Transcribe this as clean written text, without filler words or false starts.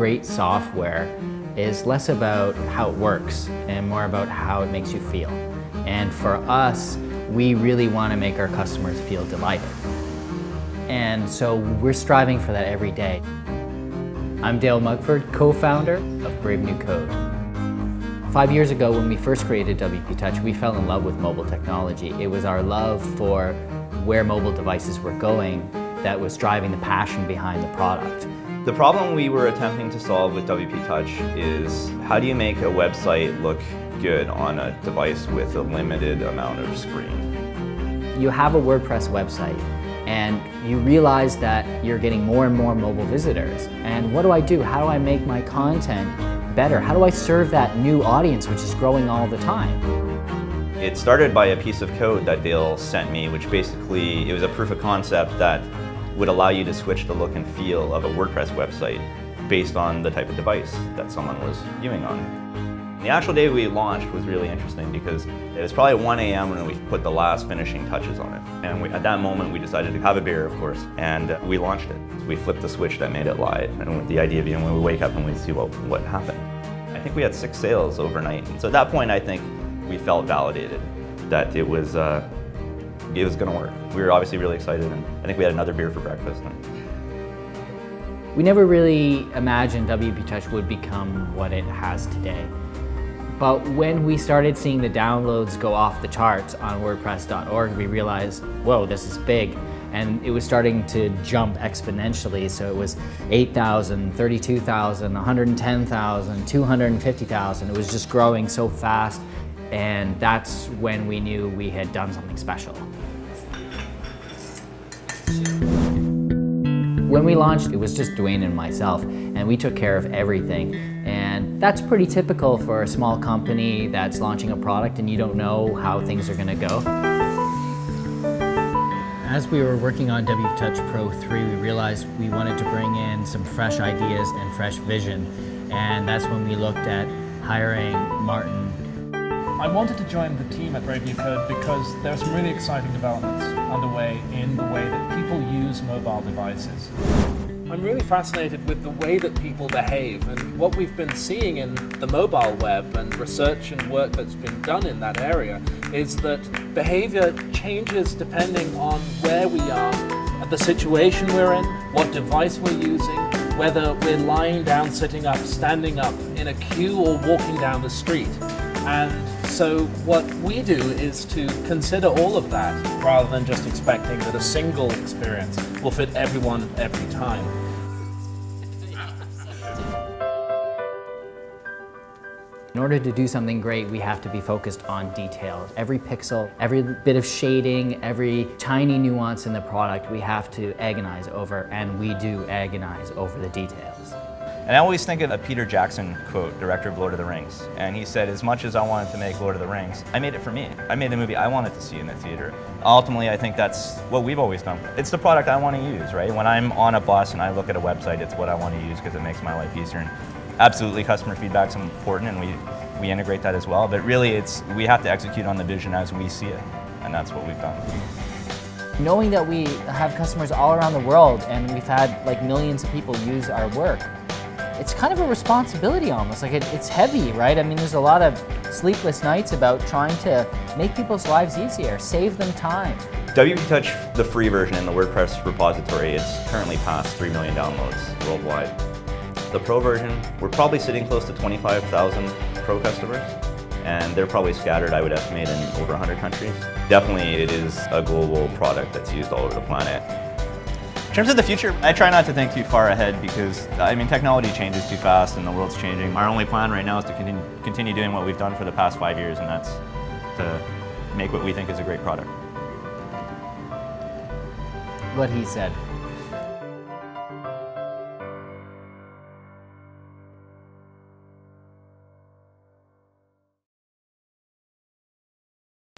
great software is less about how it works and more about how it makes you feel. And for us, we really want to make our customers feel delighted. And so we're striving for that every day. I'm Dale Mugford, co-founder of BraveNewCode. 5 years ago, when we first created WPtouch, we fell in love with mobile technology. It was our love for where mobile devices were going that was driving the passion behind the product. The problem we were attempting to solve with WPtouch is how do you make a website look good on a device with a limited amount of screen? You have a WordPress website and you realize that you're getting more and more mobile visitors. And what do I do? How do I make my content better? How do I serve that new audience which is growing all the time? It started by a piece of code that Dale sent me, which basically, it was a proof of concept that would allow you to switch the look and feel of a WordPress website based on the type of device that someone was viewing on. The actual day we launched was really interesting because it was probably 1 a.m. when we put the last finishing touches on it. And at that moment we decided to have a beer, of course, and we launched it. We flipped the switch that made it live, and the idea being when we wake up and we see what happened. I think we had 6 sales overnight. And so at that point I think we felt validated that it was going to work. We were obviously really excited, and I think we had another beer for breakfast. We never really imagined WPtouch would become what it has today. But when we started seeing the downloads go off the charts on WordPress.org, we realized, whoa, this is big. And it was starting to jump exponentially. So it was 8,000, 32,000, 110,000, 250,000. It was just growing so fast. And that's when we knew we had done something special. When we launched, it was just Dwayne and myself, and we took care of everything. And that's pretty typical for a small company that's launching a product and you don't know how things are going to go. As we were working on WPtouch Pro 3, we realized we wanted to bring in some fresh ideas and fresh vision. And that's when we looked at hiring Martin. I wanted to join the team at BraveNewCode because there are some really exciting developments underway in the way that people use mobile devices. I'm really fascinated with the way that people behave, and what we've been seeing in the mobile web and research and work that's been done in that area is that behavior changes depending on where we are, the situation we're in, what device we're using, whether we're lying down, sitting up, standing up, in a queue or walking down the street. And so what we do is to consider all of that rather than just expecting that a single experience will fit everyone every time. In order to do something great, we have to be focused on details. Every pixel, every bit of shading, every tiny nuance in the product, we have to agonize over, and we do agonize over the details. And I always think of a Peter Jackson quote, director of Lord of the Rings. And he said, as much as I wanted to make Lord of the Rings, I made it for me. I made the movie I wanted to see in the theater. Ultimately, I think that's what we've always done. It's the product I want to use, right? When I'm on a bus and I look at a website, it's what I want to use because it makes my life easier. And absolutely, customer feedback's important, and we integrate that as well. But really, we have to execute on the vision as we see it. And that's what we've done. Knowing that we have customers all around the world and we've had like millions of people use our work, it's kind of a responsibility almost, like it's heavy, right? I mean, there's a lot of sleepless nights about trying to make people's lives easier, save them time. WPtouch, the free version in the WordPress repository, it's currently past 3 million downloads worldwide. The Pro version, we're probably sitting close to 25,000 Pro customers, and they're probably scattered, I would estimate, in over 100 countries. Definitely it is a global product that's used all over the planet. In terms of the future, I try not to think too far ahead because, I mean, technology changes too fast and the world's changing. Our only plan right now is to continue doing what we've done for the past 5 years, and that's to make what we think is a great product. What he said.